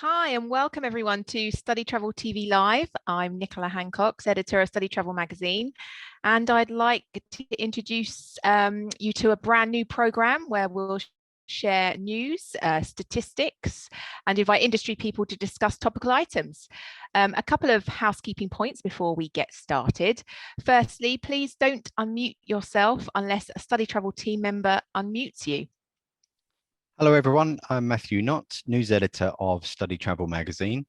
Hi, and welcome everyone to Study Travel TV Live. I'm Nicola Hancox, editor of Study Travel magazine, and I'd like to introduce you to a brand new program where we'll share news, statistics, and invite industry people to discuss topical items. A couple of housekeeping points before we get started. Firstly, please don't unmute yourself unless a Study Travel team member unmutes you. Hello everyone, I'm Matthew Knott, news editor of Study Travel magazine.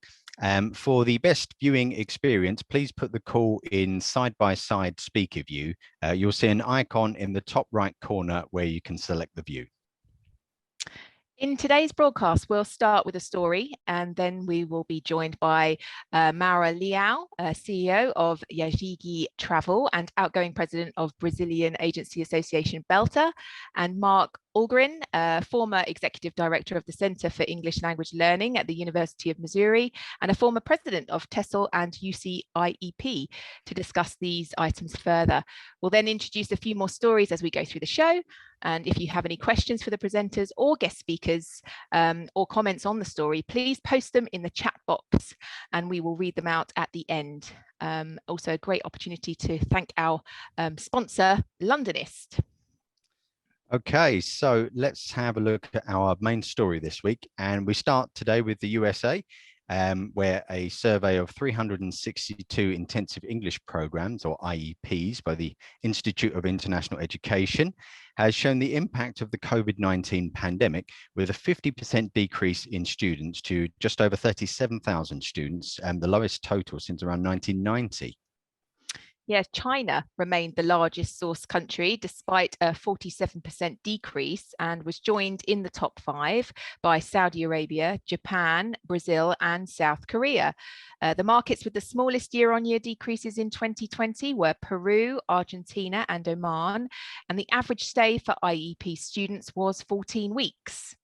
For the best viewing experience, please put the call in side-by-side speaker view. You'll see an icon in the top right corner where you can select the view. In today's broadcast, we'll start with a story, and then we will be joined by Maura Leão, CEO of Yázigi Travel and outgoing president of Brazilian agency association Belta, and Mark Algren, former executive director of the Center for English Language Learning at the University of Missouri, and a former president of TESOL and UCIEP, to discuss these items further. We'll then introduce a few more stories as we go through the show. And if you have any questions for the presenters or guest speakers or comments on the story, please post them in the chat box and we will read them out at the end. Also a great opportunity to thank our sponsor, Londonist. Okay, so let's have a look at our main story this week. And we start today with the USA, where a survey of 362 intensive English programs, or IEPs, by the Institute of International Education has shown the impact of the COVID-19 pandemic, with a 50% decrease in students to just over 37,000 students, and the lowest total since around 1990. Yes, China remained the largest source country despite a 47% decrease, and was joined in the top 5 by Saudi Arabia, Japan, Brazil, and South Korea. The markets with the smallest year-on-year decreases in 2020 were Peru, Argentina, and Oman, and the average stay for IEP students was 14 weeks.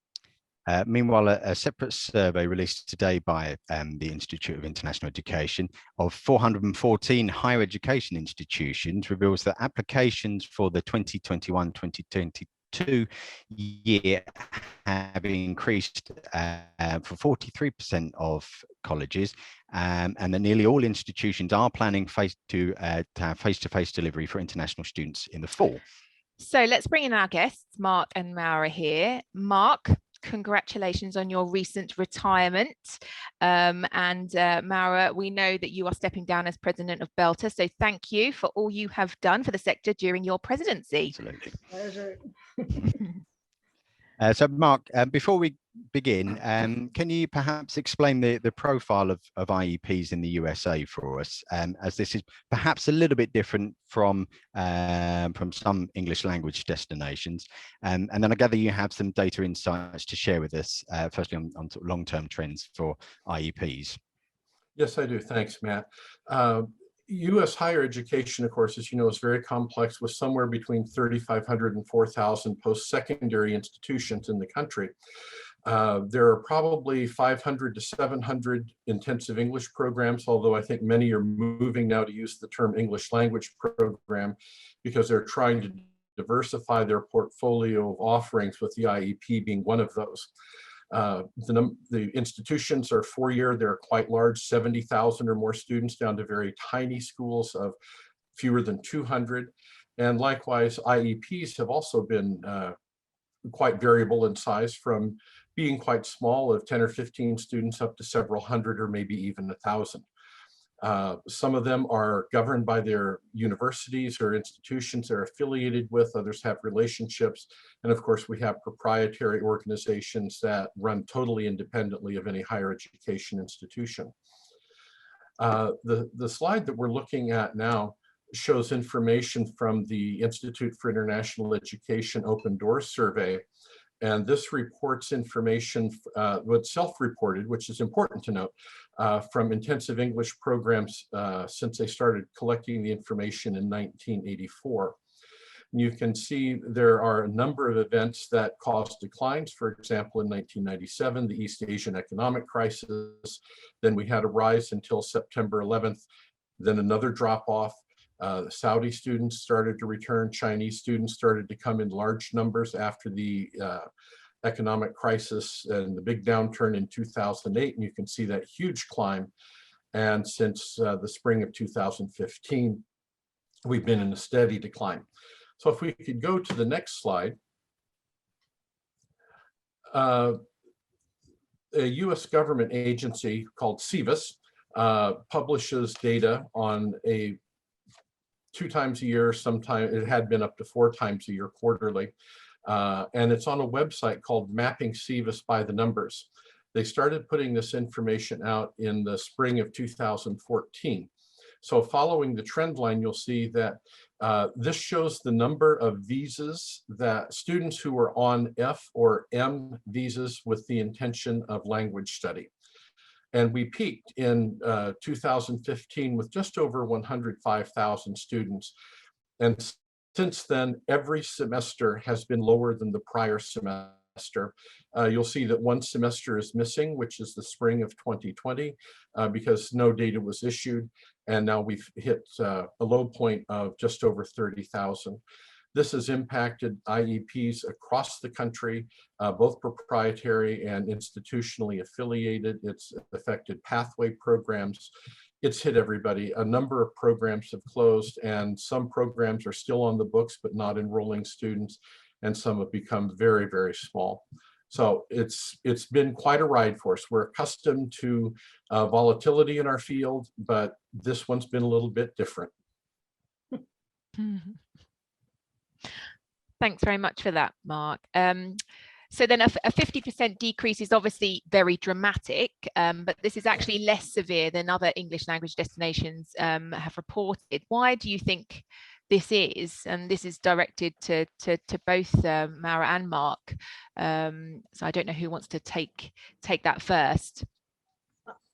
Meanwhile, a separate survey released today by the Institute of International Education of 414 higher education institutions reveals that applications for the 2021-2022 year have increased for 43% of colleges, and that nearly all institutions are planning to have face-to-face delivery for international students in the fall. So let's bring in our guests, Mark and Maura here. Mark, congratulations on your recent retirement. Maura, we know that you are stepping down as president of Belta, so thank you for all you have done for the sector during your presidency. Absolutely. Pleasure. So Mark, before we begin, can you perhaps explain the profile of IEPs in the USA for us, as this is perhaps a little bit different from some English language destinations, and then I gather you have some data insights to share with us, firstly on long-term trends for IEPs. Yes, I do. Thanks, Matt. U.S. higher education, of course, as you know, is very complex, with somewhere between 3,500 and 4,000 post-secondary institutions in the country. There are probably 500 to 700 intensive English programs, although I think many are moving now to use the term English language program because they're trying to diversify their portfolio of offerings, with the IEP being one of those. The institutions are 4-year, they're quite large, 70,000 or more students, down to very tiny schools of fewer than 200. And likewise, IEPs have also been quite variable in size, from being quite small of 10 or 15 students up to several hundred or maybe even 1,000. Some of them are governed by their universities or institutions they're affiliated with. Others have relationships. And of course, we have proprietary organizations that run totally independently of any higher education institution. The slide that we're looking at now shows information from the Institute for International Education Open Doors Survey. And this reports information, what's self-reported, which is important to note, from intensive English programs since they started collecting the information in 1984. And you can see there are a number of events that caused declines. For example, in 1997, the East Asian economic crisis. Then we had a rise until September 11th, then another drop off. Saudi students started to return. Chinese students started to come in large numbers after the economic crisis and the big downturn in 2008, and you can see that huge climb. And since the spring of 2015, we've been in a steady decline. So if we could go to the next slide. A US government agency called SEVIS publishes data on a 2 times a year, sometimes it had been up to 4 times a year quarterly. And it's on a website called Mapping SEVIS by the Numbers. They started putting this information out in the spring of 2014. So following the trend line, you'll see that this shows the number of visas that students who were on F or M visas with the intention of language study. And we peaked in 2015 with just over 105,000 students. And since then, every semester has been lower than the prior semester. You'll see that 1 semester is missing, which is the spring of 2020, because no data was issued. And now we've hit a low point of just over 30,000. This has impacted IEPs across the country, both proprietary and institutionally affiliated. It's affected pathway programs. It's hit everybody. A number of programs have closed, and some programs are still on the books, but not enrolling students, and some have become very, very small. So it's been quite a ride for us. We're accustomed to volatility in our field, but this one's been a little bit different. Thanks very much for that, Mark. So then a 50% decrease is obviously very dramatic, but this is actually less severe than other English language destinations have reported. Why do you think this is? And this is directed to both Maura and Mark. So I don't know who wants to take that first.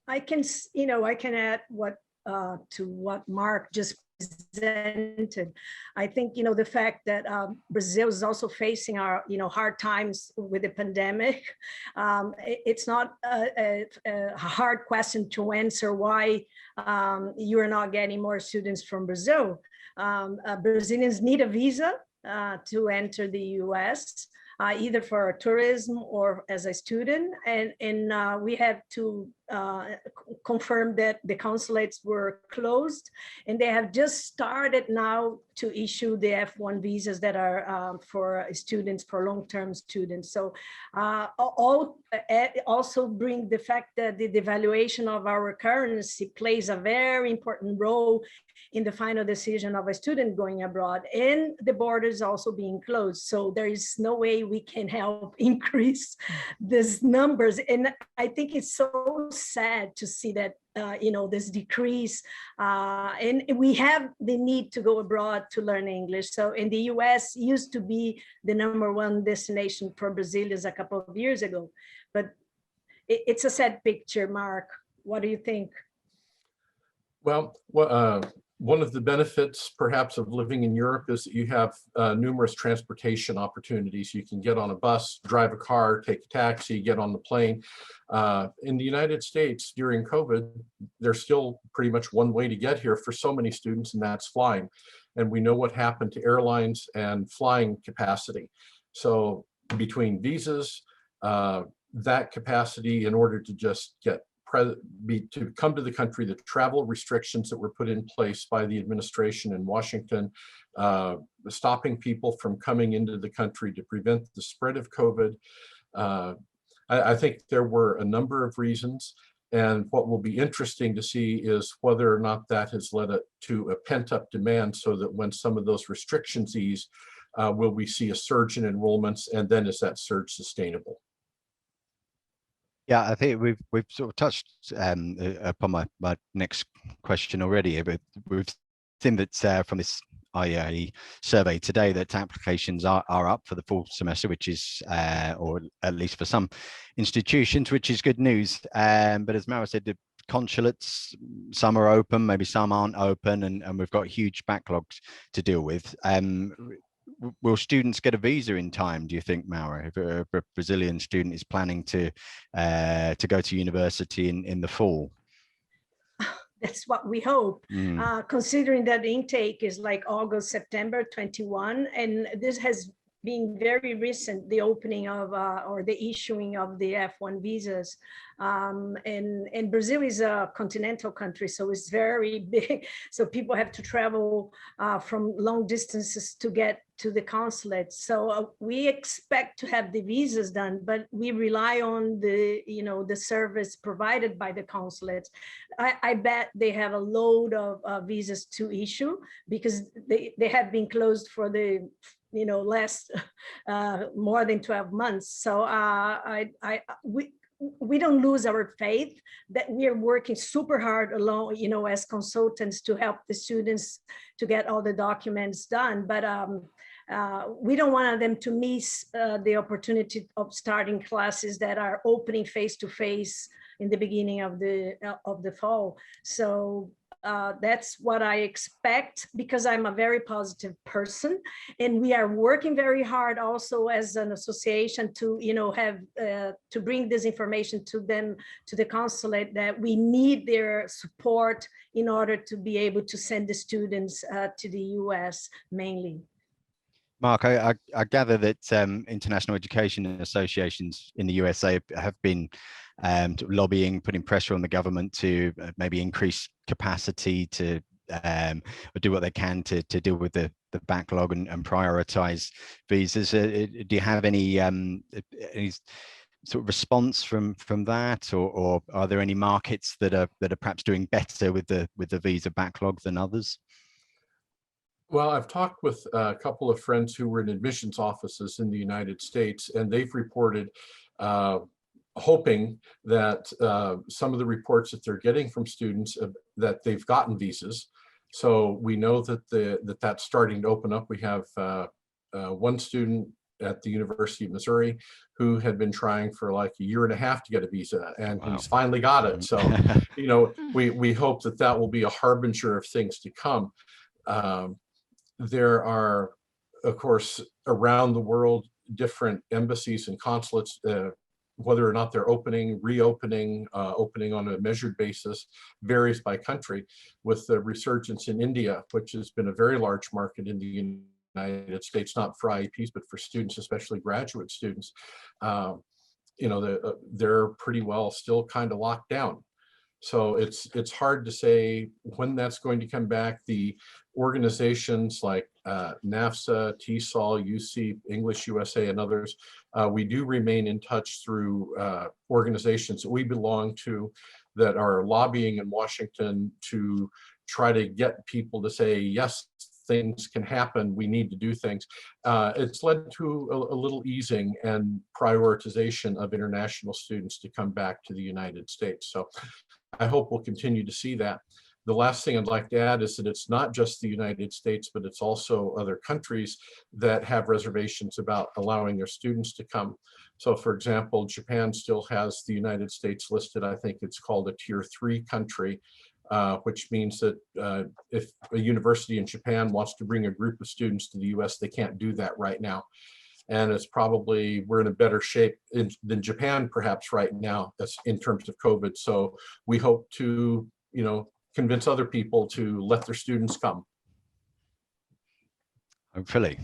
I can add to what Mark just presented. I think, the fact that Brazil is also facing our, hard times with the pandemic. It's not a hard question to answer why you are not getting more students from Brazil. Brazilians need a visa to enter the US, either for tourism or as a student. And we have to confirm that the consulates were closed, and they have just started now to issue the F1 visas that are for students, for long-term students. So also bring the fact that the devaluation of our currency plays a very important role in the final decision of a student going abroad, and the borders also being closed. So there is no way we can help increase these numbers. And I think it's so sad to see that, this decrease, and we have the need to go abroad to learn English. So in the US used to be the #1 destination for Brazilians a couple of years ago, but it's a sad picture. Mark, what do you think? Well, one of the benefits perhaps of living in Europe is that you have numerous transportation opportunities. You can get on a bus, drive a car, take a taxi, get on the plane. In the United States during COVID, there's still pretty much one way to get here for so many students, and that's flying. And we know what happened to airlines and flying capacity. So between visas, that capacity in order to just to come to the country, the travel restrictions that were put in place by the administration in Washington, stopping people from coming into the country to prevent the spread of COVID. I think there were a number of reasons, and what will be interesting to see is whether or not that has led to a pent-up demand, so that when some of those restrictions ease, will we see a surge in enrollments, and then is that surge sustainable? Yeah, I think we've sort of touched upon my next question already, but we've seen that from this IEA survey today that applications are up for the full semester, which is, or at least for some institutions, which is good news. But as Maura said, the consulates, some are open, maybe some aren't open, and we've got huge backlogs to deal with. Will students get a visa in time, do you think, Maura, if a Brazilian student is planning to go to university in the fall? That's what we hope, considering that the intake is like August, September 21, and this has being very recent, the opening of or the issuing of the F1 visas. And Brazil is a continental country, so it's very big. So people have to travel from long distances to get to the consulate. So we expect to have the visas done, but we rely on the, the service provided by the consulates. I bet they have a load of visas to issue because they have been closed for the last more than 12 months. So we don't lose our faith that we are working super hard alone, as consultants to help the students to get all the documents done. But we don't want them to miss the opportunity of starting classes that are opening face-to-face in the beginning of the fall. So that's what I expect, because I'm a very positive person, and we are working very hard also as an association to have to bring this information to them, to the consulate, that we need their support in order to be able to send the students to the US mainly. Mark, I gather that international education associations in the USA have been lobbying, putting pressure on the government to maybe increase capacity to do what they can to deal with the backlog and prioritize visas. Do you have any sort of response from that, or are there any markets that are perhaps doing better with the visa backlog than others? Well, I've talked with a couple of friends who were in admissions offices in the United States, and they've reported hoping that some of the reports that they're getting from students that they've gotten visas. So we know that that's starting to open up. We have one student at the University of Missouri who had been trying for like a year and a half to get a visa, and he's finally got it. So, we hope that will be a harbinger of things to come. There are, of course, around the world, different embassies and consulates, whether or not they're reopening, opening on a measured basis, varies by country. With the resurgence in India, which has been a very large market in the United States, not for IEPs, but for students, especially graduate students, they're pretty well still kind of locked down. So it's hard to say when that's going to come back. The organizations like NAFSA, TESOL, UC, English USA, and others, we do remain in touch through organizations that we belong to that are lobbying in Washington to try to get people to say, yes, things can happen, we need to do things. It's led to a little easing and prioritization of international students to come back to the United States. So I hope we'll continue to see that. The last thing I'd like to add is that it's not just the United States, but it's also other countries that have reservations about allowing their students to come. So for example, Japan still has the United States listed. I think it's called a tier 3 country, which means that if a university in Japan wants to bring a group of students to the US, they can't do that right now. And it's probably, we're in a better shape than Japan perhaps right now in terms of COVID. So we hope to, convince other people to let their students come. Hopefully.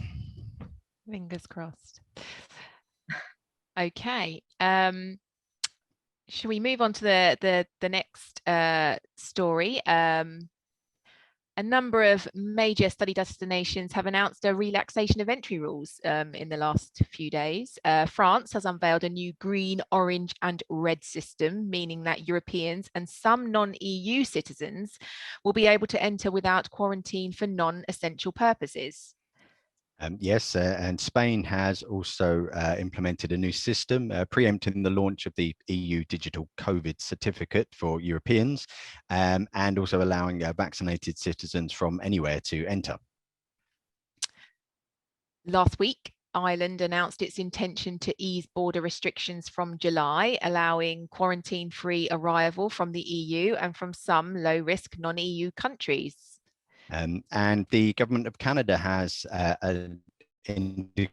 Fingers crossed. Okay. Shall we move on to the next story? A number of major study destinations have announced a relaxation of entry rules in the last few days. France has unveiled a new green, orange and red system, meaning that Europeans and some non-EU citizens will be able to enter without quarantine for non-essential purposes. Yes, and Spain has also implemented a new system preempting the launch of the EU digital COVID certificate for Europeans, and also allowing vaccinated citizens from anywhere to enter. Last week, Ireland announced its intention to ease border restrictions from July, allowing quarantine-free arrival from the EU and from some low-risk non-EU countries. And the government of Canada has indicated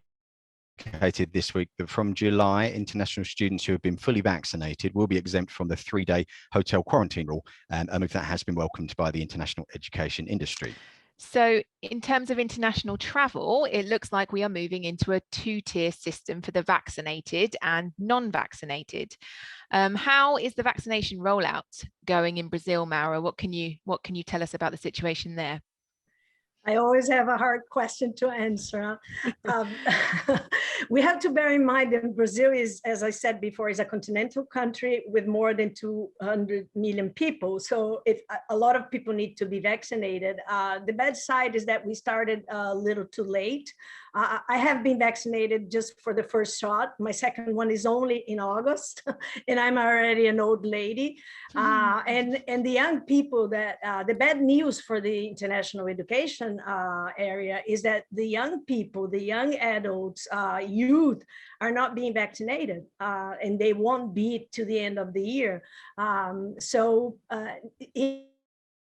this week that from July, international students who have been fully vaccinated will be exempt from the 3-day hotel quarantine rule, a move that has been welcomed by the international education industry. So in terms of international travel, it looks like we are moving into a two-tier system for the vaccinated and non-vaccinated. How is the vaccination rollout going in Brazil, Maura? What can you tell us about the situation there? I always have a hard question to answer. We have to bear in mind that Brazil is, as I said before, is a continental country with more than 200 million people. So if a lot of people need to be vaccinated, the bad side is that we started a little too late. I have been vaccinated just for the first shot. My second one is only in August, and I'm already an old lady. And the young people that, the bad news for the international education area is that the young people, the young adults, youth are not being vaccinated, and they won't be to the end of the year.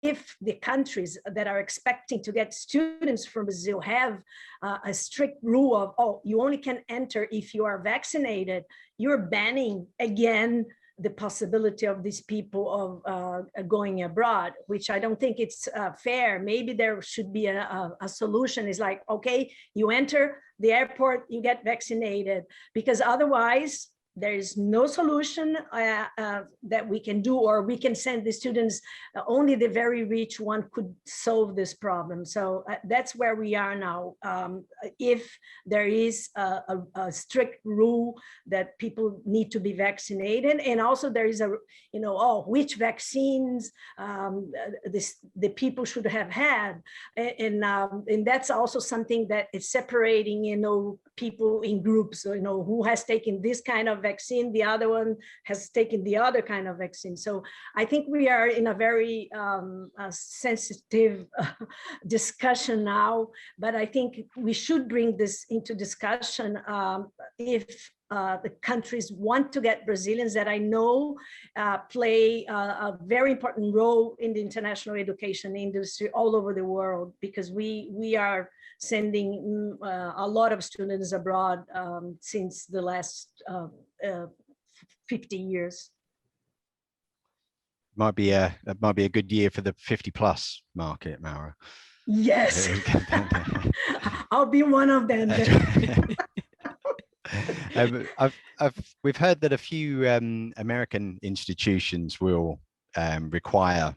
If the countries that are expecting to get students from Brazil have a strict rule of, oh, you only can enter if you are vaccinated, you're banning again the possibility of these people of going abroad, which I don't think it's fair. Maybe there should be a solution. Is like, okay, you enter the airport, you get vaccinated, because otherwise there is no solution that we can do, or we can send the students, only the very rich one could solve this problem. So that's where we are now. If there is a strict rule that people need to be vaccinated, and also there is a, which vaccines the people should have had. And that's also something that is separating, people in groups, who has taken this kind of vaccine, the other one has taken the other kind of vaccine. So I think we are in a very sensitive discussion now, but I think we should bring this into discussion if the countries want to get Brazilians that I know play a very important role in the international education industry all over the world, because we are sending a lot of students abroad since the last 50 years. Might be a good year for the 50+ market, Maura. Yes, I'll be one of them. We've heard that a few American institutions will require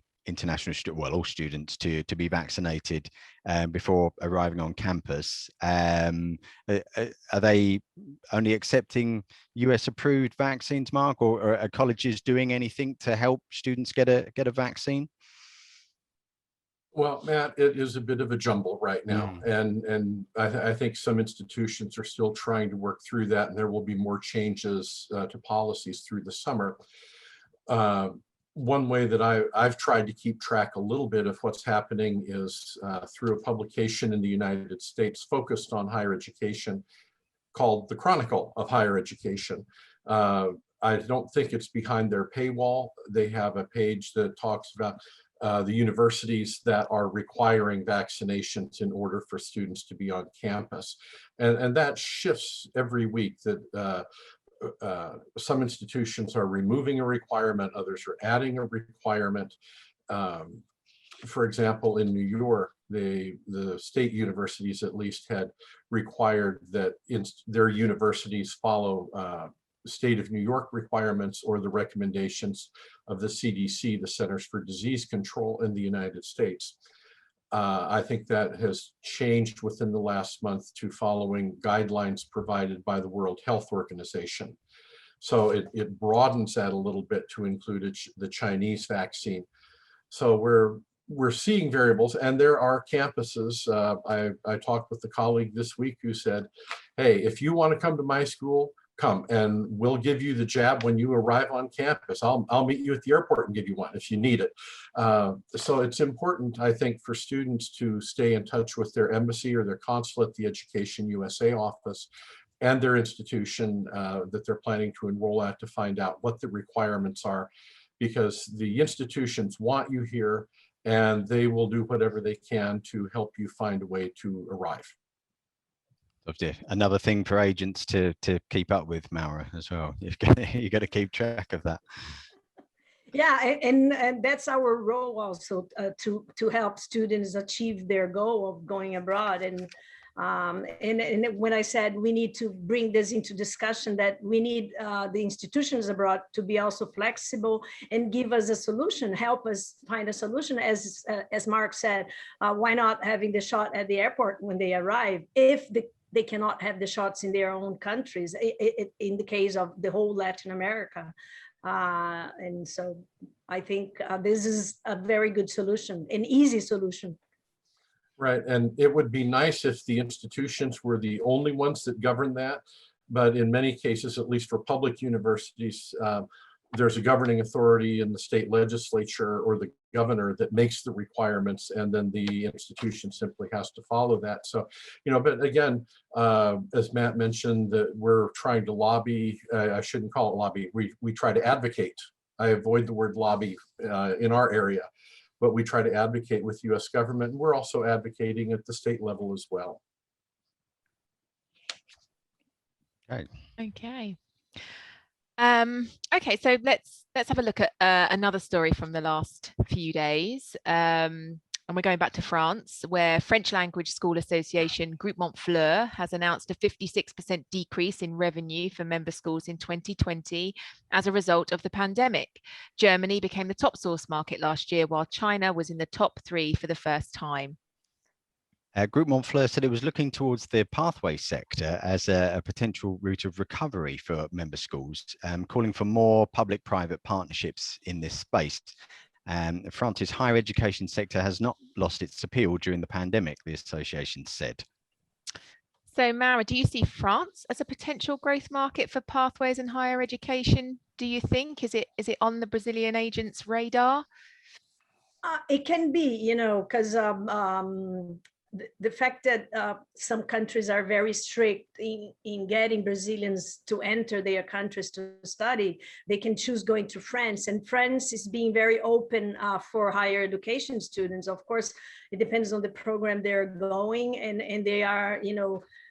all students to be vaccinated before arriving on campus. Are they only accepting US approved vaccines, Mark, or are colleges doing anything to help students get a vaccine? Well, Matt, it is a bit of a jumble right now, and I think some institutions are still trying to work through that, and there will be more changes to policies through the summer. One way that I've tried to keep track a little bit of what's happening is through a publication in the United States focused on higher education called The Chronicle of Higher Education. I don't think it's behind their paywall. They have a page that talks about the universities that are requiring vaccinations in order for students to be on campus. And that shifts every week, that some institutions are removing a requirement, others are adding a requirement. For example, in New York, the state universities at least had required that their universities follow state of New York requirements or the recommendations of the CDC, the Centers for Disease Control in the United States. I think that has changed within the last month to following guidelines provided by the World Health Organization. So it broadens that a little bit to include the Chinese vaccine. So we're seeing variables, and there are campuses. I talked with a colleague this week who said, hey, if you want to come to my school, come, and we'll give you the jab when you arrive on campus. I'll meet you at the airport and give you one if you need it. So it's important, I think, for students to stay in touch with their embassy or their consulate, the Education USA office, and their institution that they're planning to enroll at, to find out what the requirements are, because the institutions want you here and they will do whatever they can to help you find a way to arrive. Another thing for agents to keep up with, Maura, as well. You've got to keep track of that. Yeah, and that's our role also, to help students achieve their goal of going abroad. And when I said we need to bring this into discussion, that we need the institutions abroad to be also flexible and give us a solution, help us find a solution. As Mark said, why not having the shot at the airport when they arrive, if they cannot have the shots in their own countries, in the case of the whole Latin America. And so I think this is a very good solution, an easy solution. Right, and it would be nice if the institutions were the only ones that govern that, but in many cases, at least for public universities, there's a governing authority in the state legislature or the governor that makes the requirements, and then the institution simply has to follow that. So, but again, as Matt mentioned, that we're trying to lobby. I shouldn't call it lobby. We try to advocate. I avoid the word lobby in our area, but we try to advocate with U.S. government, and we're also advocating at the state level as well. Right. Okay. Okay, so let's have a look at another story from the last few days. And we're going back to France, where French language school association Groupe Montfleur has announced a 56% decrease in revenue for member schools in 2020 as a result of the pandemic. Germany became the top source market last year, while China was in the top 3 for the first time. Groupe Montfleur said it was looking towards the pathway sector as a potential route of recovery for member schools, calling for more public-private partnerships in this space. France's higher education sector has not lost its appeal during the pandemic, the association said. So, Maura, do you see France as a potential growth market for pathways in higher education? Do you think? Is it on the Brazilian agent's radar? It can be, because the fact that some countries are very strict in getting Brazilians to enter their countries to study, they can choose going to France, and France is being very open for higher education students. Of course, it depends on the program they're going, and they are,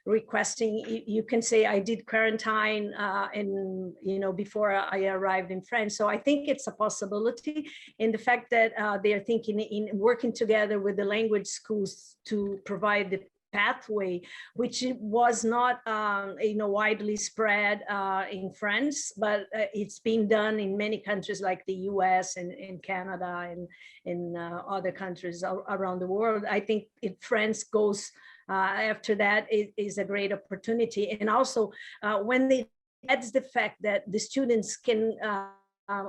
requesting. You can say, I did quarantine and before I arrived in France. So I think it's a possibility, in the fact that they are thinking in working together with the language schools to provide the pathway, which was not widely spread in France, but it's being done in many countries like the US and in Canada and in other countries around the world. I think if France goes after that, it is a great opportunity. And also when they adds the fact that the students can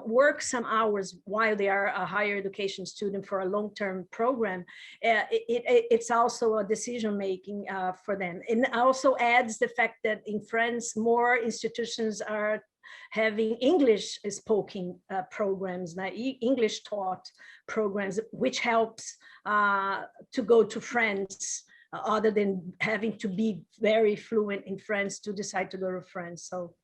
work some hours while they are a higher education student for a long-term program, it's also a decision-making for them. And also adds the fact that in France, more institutions are having English spoken programs, English taught programs, which helps to go to France, other than having to be very fluent in French to decide to go to France. So.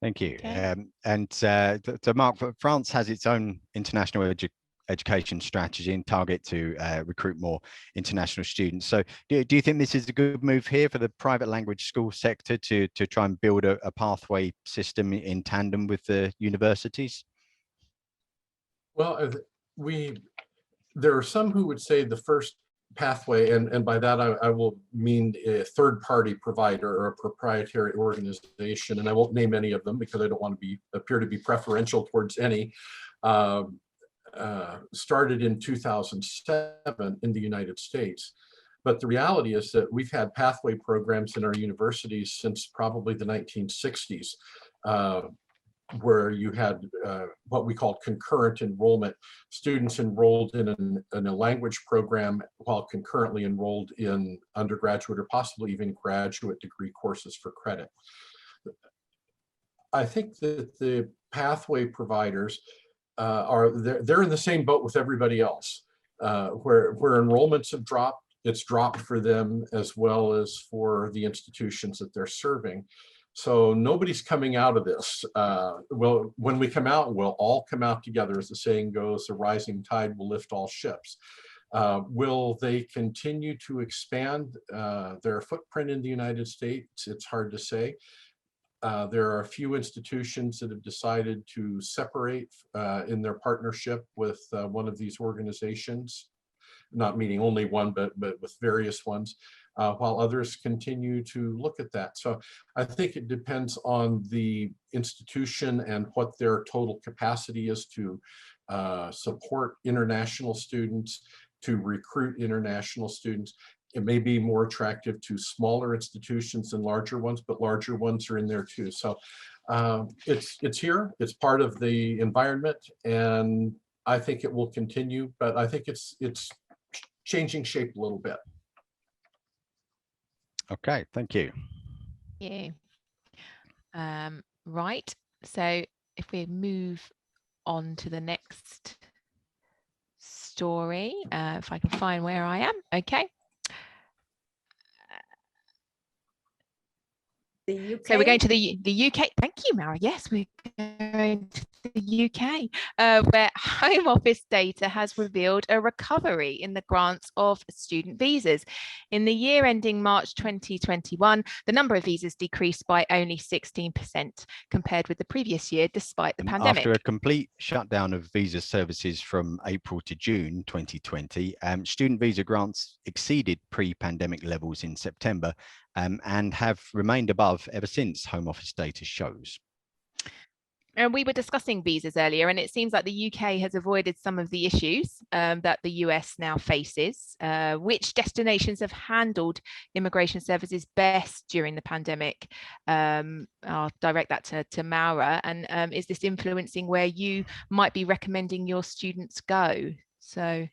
Thank you. Okay. So Mark, France has its own international education strategy and target to recruit more international students. So do you think this is a good move here for the private language school sector to try and build a pathway system in tandem with the universities? Well, there are some who would say the first pathway, and by that I will mean a third-party provider or a proprietary organization, and I won't name any of them because I don't want to appear to be preferential towards any, started in 2007 in the United States. But the reality is that we've had pathway programs in our universities since probably the 1960s, where you had what we called concurrent enrollment, students enrolled in a language program while concurrently enrolled in undergraduate or possibly even graduate degree courses for credit. I think that the pathway providers they're in the same boat with everybody else, where enrollments have dropped. It's dropped for them as well as for the institutions that they're serving. So nobody's coming out of this. Well, when we come out, we'll all come out together. As the saying goes, the rising tide will lift all ships. Will they continue to expand their footprint in the United States? It's hard to say. There are a few institutions that have decided to separate in their partnership with one of these organizations, not meaning only one, but with various ones, while others continue to look at that. So I think it depends on the institution and what their total capacity is to support international students, to recruit international students. It may be more attractive to smaller institutions than larger ones, but larger ones are in there too. So it's here, it's part of the environment, and I think it will continue, but I think it's changing shape a little bit. Okay, thank you. Yeah. Right, so if we move on to the next story, if I can find where I am. Okay. The UK. So we're going to the UK. Thank you, Maura. Yes, we're going to the UK, where Home Office data has revealed a recovery in the grants of student visas. In the year ending March 2021, the number of visas decreased by only 16% compared with the previous year, despite the pandemic. After a complete shutdown of visa services from April to June 2020, student visa grants exceeded pre-pandemic levels in September, and have remained above ever since, Home Office data shows. And we were discussing visas earlier, and it seems like the UK has avoided some of the issues that the US now faces. Which destinations have handled immigration services best during the pandemic? I'll direct that to Maura. And is this influencing where you might be recommending your students go? So.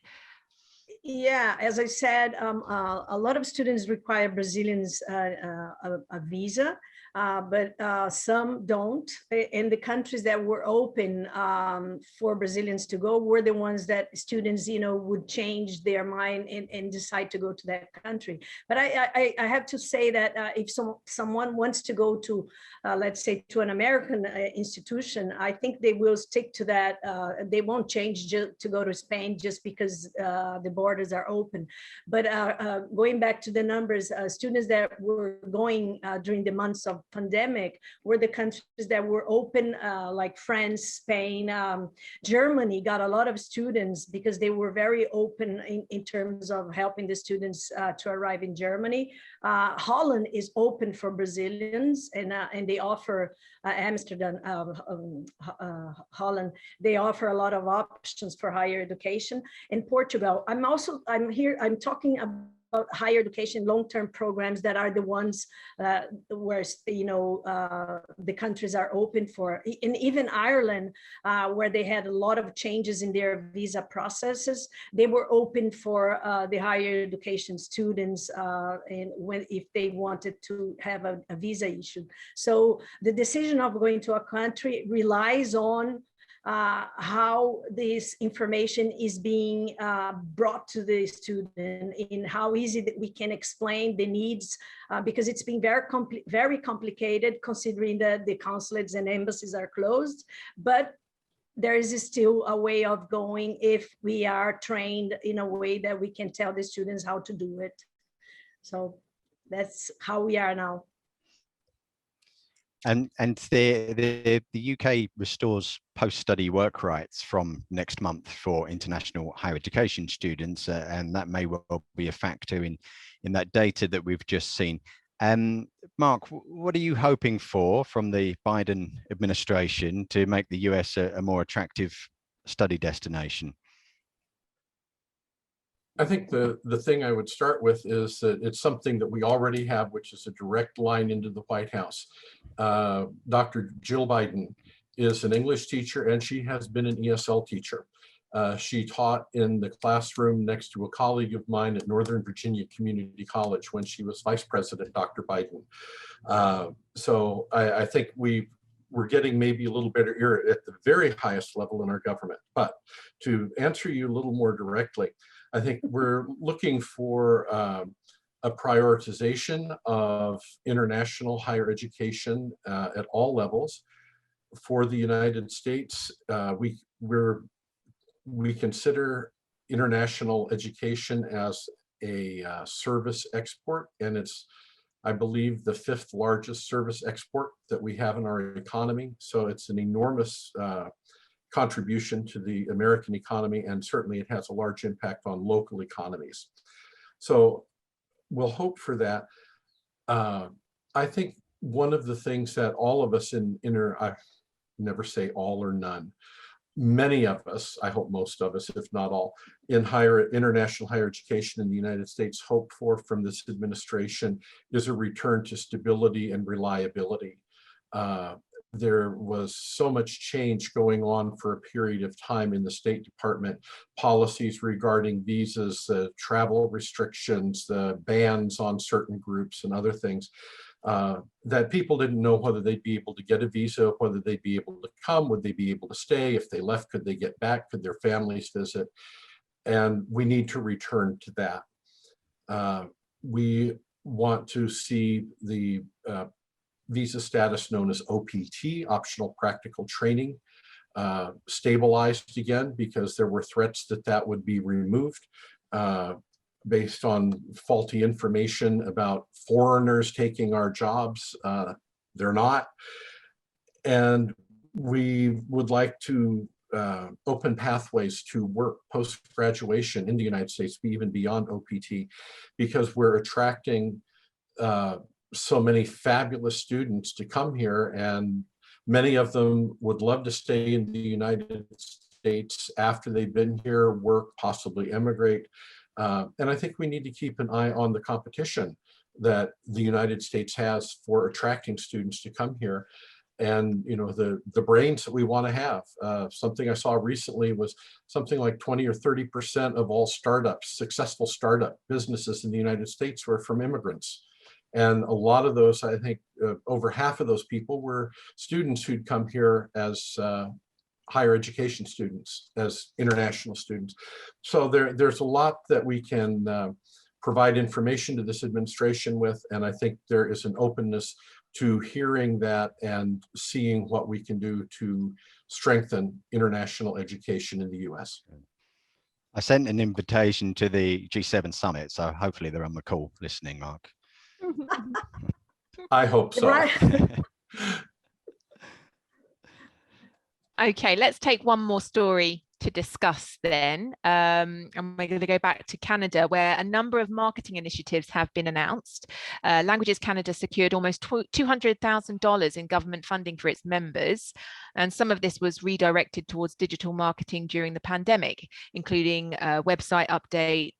Yeah, as I said, a lot of students require Brazilians a visa, but some don't. And the countries that were open for Brazilians to go were the ones that students, would change their mind and decide to go to that country. But I have to say that if someone wants to go to, let's say, to an American institution, I think they will stick to that. They won't change to go to Spain just because the borders are open. But going back to the numbers, students that were going during the months of pandemic were the countries that were open, like France, Spain, Germany got a lot of students because they were very open in terms of helping the students to arrive in Germany. Holland is open for Brazilians, and they offer Amsterdam, Holland, they offer a lot of options for higher education. In Portugal, I'm talking about higher education long-term programs that are the ones where the countries are open for. And even Ireland, where they had a lot of changes in their visa processes, they were open for the higher education students and if they wanted to have a visa issue. So the decision of going to a country relies on how this information is being brought to the student, in how easy that we can explain the needs, because it's been very complicated considering that the consulates and embassies are closed. But there is still a way of going if we are trained in a way that we can tell the students how to do it. So that's how we are now. And the UK restores post-study work rights from next month for international higher education students, and that may well be a factor in that data that we've just seen. Mark, what are you hoping for from the Biden administration to make the US a more attractive study destination? I think the thing I would start with is that it's something that we already have, which is a direct line into the White House. Dr. Jill Biden is an English teacher, and she has been an ESL teacher. She taught in the classroom next to a colleague of mine at Northern Virginia Community College when she was vice president, Dr. Biden. So I think we're getting maybe a little better ear at the very highest level in our government. But to answer you a little more directly, I think we're looking for a prioritization of international higher education at all levels. For the United States, we consider international education as a service export, and it's I believe, the 5th largest service export that we have in our economy. So it's an enormous contribution to the American economy, and certainly it has a large impact on local economies. So we'll hope for that. I think one of the things that all of us I never say all or none, many of us, I hope most of us, if not all, in international higher education in the United States hope for from this administration is a return to stability and reliability. There was so much change going on for a period of time in the State Department, policies regarding visas, the travel restrictions, the bans on certain groups and other things, that people didn't know whether they'd be able to get a visa, whether they'd be able to come, would they be able to stay, if they left, could they get back, could their families visit? And we need to return to that. We want to see the visa status known as OPT, optional practical training, stabilized again, because there were threats that that would be removed based on faulty information about foreigners taking our jobs. They're not. And we would like to open pathways to work post-graduation in the United States, even beyond OPT, because we're attracting so many fabulous students to come here, and many of them would love to stay in the United States after they've been here, work, possibly immigrate. And I think we need to keep an eye on the competition that the United States has for attracting students to come here. And the brains that we want to have. Something I saw recently was something like 20 or 30% of all startups, successful startup businesses in the United States were from immigrants. And a lot of those, I think over half of those people were students who'd come here as higher education students, as international students. So there's a lot that we can provide information to this administration with, and I think there is an openness to hearing that and seeing what we can do to strengthen international education in the US. I sent an invitation to the G7 summit, so hopefully they're on the call listening, Mark. I hope so. Right. Okay, let's take one more story to discuss then. And we're going to go back to Canada, where a number of marketing initiatives have been announced. Languages Canada secured almost $200,000 in government funding for its members, and some of this was redirected towards digital marketing during the pandemic, including website updates,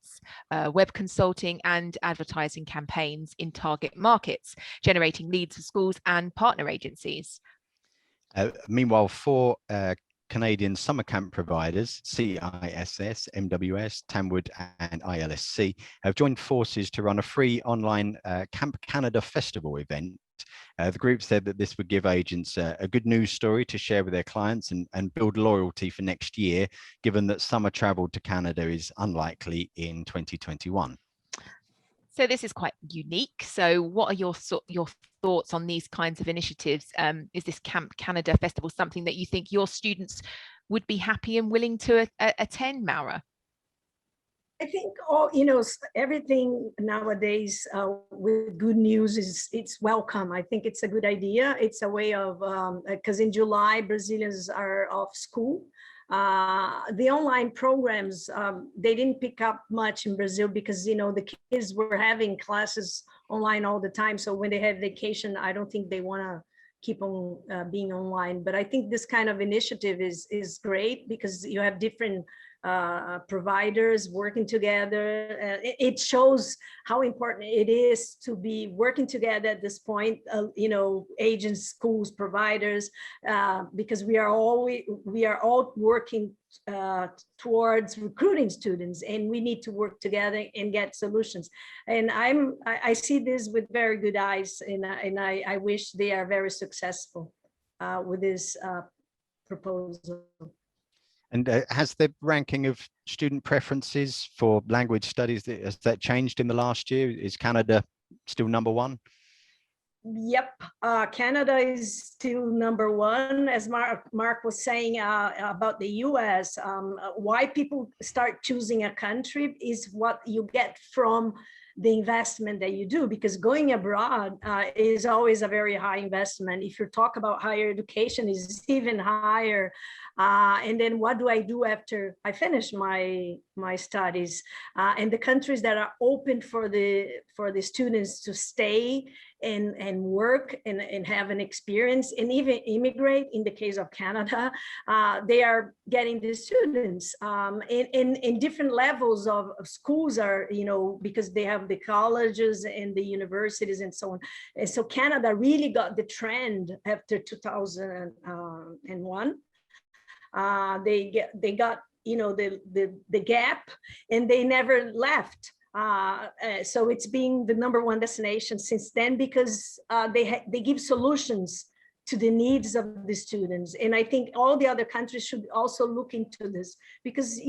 web consulting, and advertising campaigns in target markets, generating leads for schools and partner agencies. Meanwhile, 4 Canadian summer camp providers, CISS, MWS, Tamwood, and ILSC, have joined forces to run a free online Camp Canada Festival event. The group said that this would give agents a good news story to share with their clients and build loyalty for next year, given that summer travel to Canada is unlikely in 2021. So this is quite unique. So what are your thoughts on these kinds of initiatives? Is this Camp Canada Festival something that you think your students would be happy and willing to attend, Maura? I think everything nowadays with good news it's welcome. I think it's a good idea. It's a way of, because in July, Brazilians are off school. The online programs, they didn't pick up much in Brazil because, the kids were having classes online all the time. So when they have vacation, I don't think they want to keep on being online. But I think this kind of initiative is great because you have different providers working together. It shows how important it is to be working together at this point, agents, schools, providers, because we are all working towards recruiting students, and we need to work together and get solutions. And I see this with very good eyes, and I wish they are very successful with this proposal. And has the ranking of student preferences for language studies, has that changed in the last year? Is Canada still number 1? Yep, Canada is still number 1. As Mark was saying about the US, why people start choosing a country is what you get from the investment that you do, because going abroad is always a very high investment. If you talk about higher education, is even higher. And then what do I do after I finish my studies? And the countries that are open for the students to stay and work and have an experience and even immigrate, in the case of Canada, they are getting the students in different levels of schools are, because they have the colleges and the universities and so on. And so Canada really got the trend after 2001. They got the gap, and they never left. So it's been the #1 destination since then, because they give solutions to the needs of the students. And I think all the other countries should also look into this, because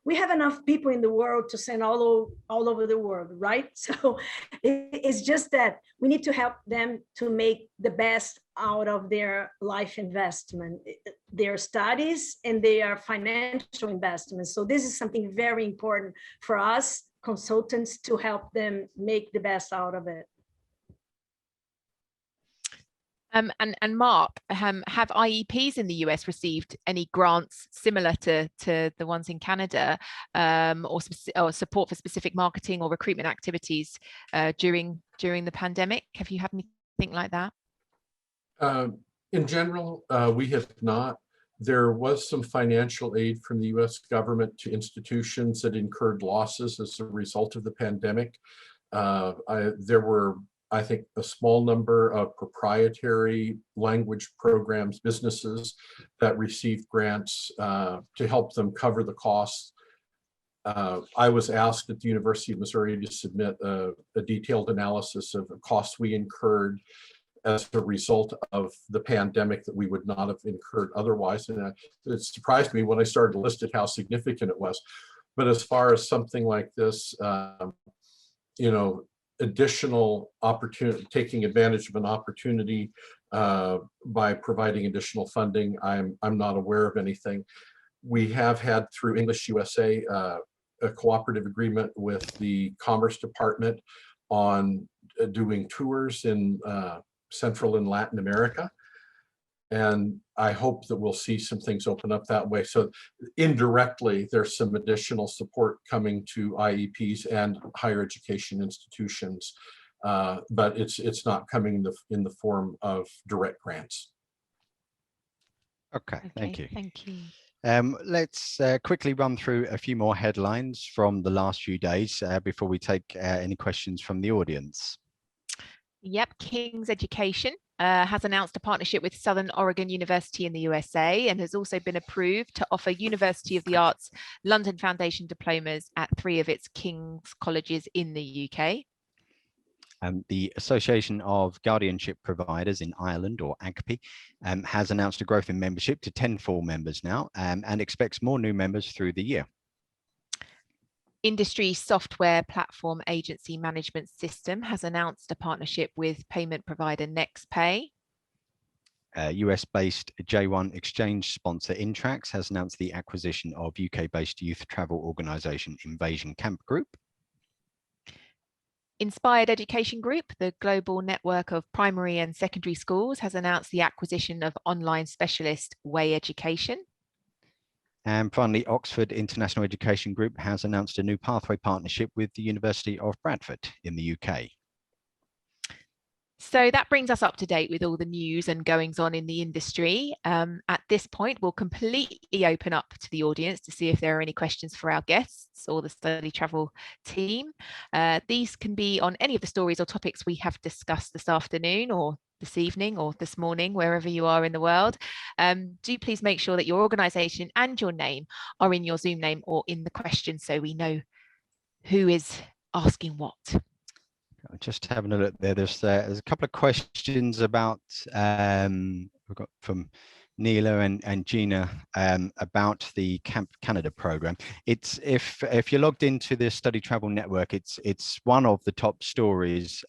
we have enough people in the world to send all over the world, right? So it's just that we need to help them to make the best out of their life investment, their studies and their financial investments. So this is something very important for us consultants to help them make the best out of it. And Mark, have IEPs in the US received any grants similar to the ones in Canada, or support for specific marketing or recruitment activities during the pandemic? Have you had anything like that? In general, we have not. There was some financial aid from the US government to institutions that incurred losses as a result of the pandemic. There were, I think, a small number of proprietary language programs, businesses that received grants to help them cover the costs. I was asked at the University of Missouri to submit a detailed analysis of the costs we incurred as a result of the pandemic that we would not have incurred otherwise. And it surprised me when I started to list it how significant it was. But as far as something like this, additional opportunity, taking advantage of an opportunity by providing additional funding, I'm not aware of anything. We have had through English USA a cooperative agreement with the Commerce Department on doing tours in Central and Latin America. And I hope that we'll see some things open up that way. So indirectly, there's some additional support coming to IEPs and higher education institutions, but it's not coming in the form of direct grants. Okay, thank you. Thank you. Let's quickly run through a few more headlines from the last few days before we take any questions from the audience. Yep, King's Education has announced a partnership with Southern Oregon University in the USA, and has also been approved to offer University of the Arts London Foundation diplomas at 3 of its King's colleges in the UK. The Association of Guardianship Providers in Ireland, or AGPI, has announced a growth in membership to 10 full members now, and expects more new members through the year. Industry software platform agency management system has announced a partnership with payment provider NextPay. US-based J1 exchange sponsor Intrax has announced the acquisition of UK-based youth travel organisation Invasion Camp Group. Inspired Education Group, the global network of primary and secondary schools, has announced the acquisition of online specialist Way Education. And finally, Oxford International Education Group has announced a new pathway partnership with the University of Bradford in the UK. So that brings us up to date with all the news and goings on in the industry. At this point, we'll completely open up to the audience to see if there are any questions for our guests or the StudyTravel team. These can be on any of the stories or topics we have discussed this afternoon, or this evening, or this morning, wherever you are in the world. Do please make sure that your organisation and your name are in your Zoom name or in the question, so we know who is asking what. Just having a look there. There's a couple of questions about we've got from Neela and Gina about the Camp Canada program. It's if you're logged into the StudyTravel network, it's one of the top stories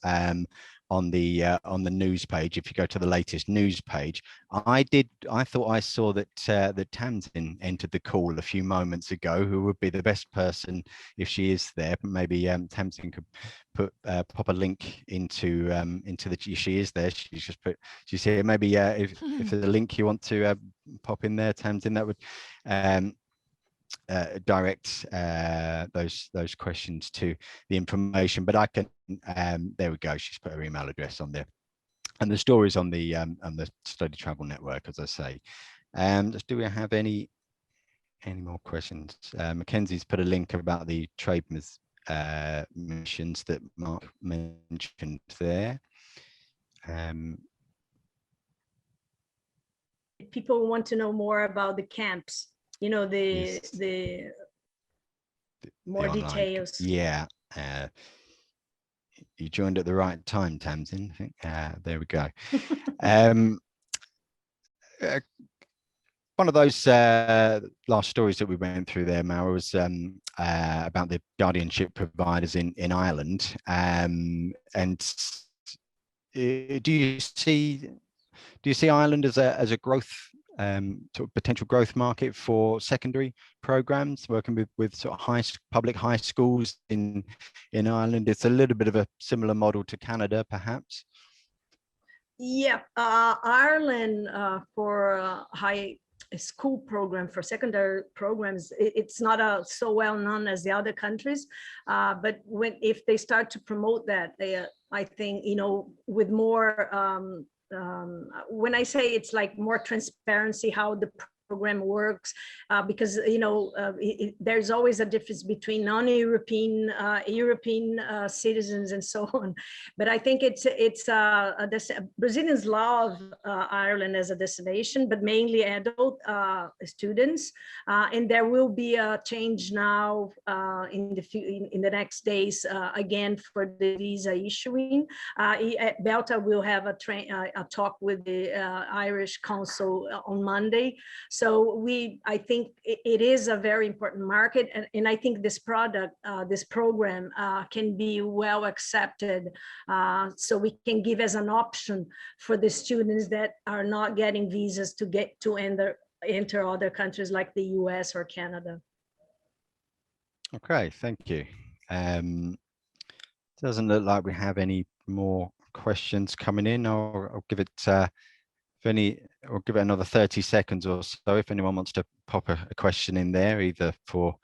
on the news page. If you go to the latest news page, I thought I saw that that Tamsin entered the call a few moments ago, who would be the best person if she is there. Maybe Tamsin could pop a link into the, she is there, she's just put, she's here. Maybe if there's a link you want to pop in there, Tamsin, that would direct those questions to the information. But I can, there we go, she's put her email address on there, and the story's on the StudyTravel network, as I say. Do we have any more questions? Mackenzie's put a link about the trade missions that Mark mentioned there. People want to know more about the camps, you know, Yes. the more details. Yeah. You joined at the right time, Tamsin. I think there we go. One of those last stories that we went through there, Maura, was about the guardianship providers in Ireland. And do you see Ireland as a growth, sort of potential growth market for secondary programs, working with sort of public high schools in Ireland? It's a little bit of a similar model to Canada, perhaps. Yeah, Ireland for high school program, for secondary programs, it's not so well known as the other countries, but if they start to promote that, I think, you know, with more when I say it's like more transparency, how the program works, because, you know, there's always a difference between non-European, European citizens and so on. But I think Brazilians love Ireland as a destination, but mainly adult students. And there will be a change now in the next days, again, for the visa issuing. At Belta, we'll have a talk with the Irish Council on Monday. So I think it is a very important market, and I think this product, this program can be well accepted. So we can give as an option for the students that are not getting visas to enter other countries like the US or Canada. Okay, thank you. Doesn't look like we have any more questions coming in. I'll give it I'll give it another 30 seconds or so if anyone wants to pop a question in there, either for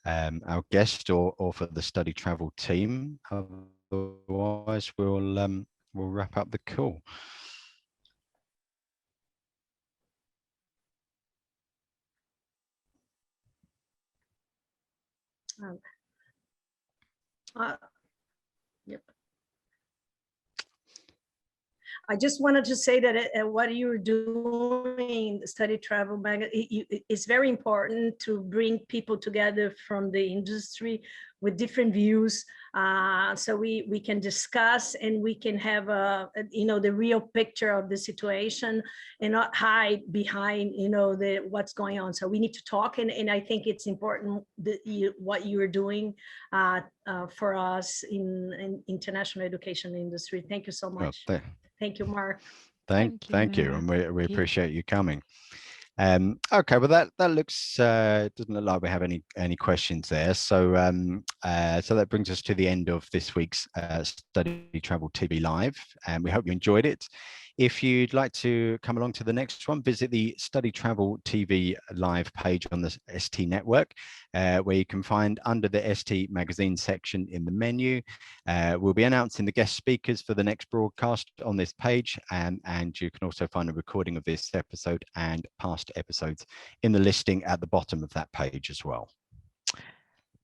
our guest or for the StudyTravel team. Otherwise, we'll wrap up the call. Yep. I just wanted to say that what you're doing, the StudyTravel magazine, it's very important to bring people together from the industry with different views, so we can discuss and we can have the real picture of the situation and not hide behind what's going on. So we need to talk, and I think it's important that what you're doing for us in international education industry. Thank you so much. Well, Thank you, Mark. Thank you, and we appreciate you coming. Okay, well that looks doesn't look like we have any questions there. So so that brings us to the end of this week's StudyTravel TV Live, and we hope you enjoyed it. If you'd like to come along to the next one, visit the StudyTravel TV Live page on the ST network, where you can find under the ST magazine section in the menu. We'll be announcing the guest speakers for the next broadcast on this page, and you can also find a recording of this episode and past episodes in the listing at the bottom of that page as well.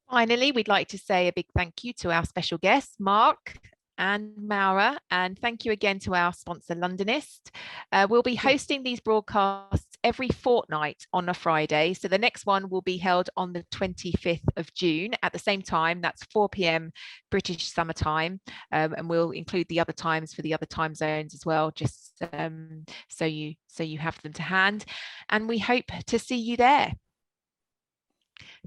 Finally, we'd like to say a big thank you to our special guests, Mark and Maura, and thank you again to our sponsor, Londonist. We'll be hosting these broadcasts every fortnight on a Friday. So the next one will be held on the 25th of June at the same time. That's 4 p.m. British summer time. And we'll include the other times for the other time zones as well, just so you have them to hand. And we hope to see you there.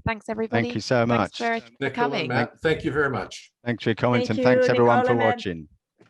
Thanks, everybody. Thank you so much. Thanks for Nicola, coming. Matt, thank you very much. Thanks for your comments, Thank and thanks you, everyone Nicola, for Matt. watching.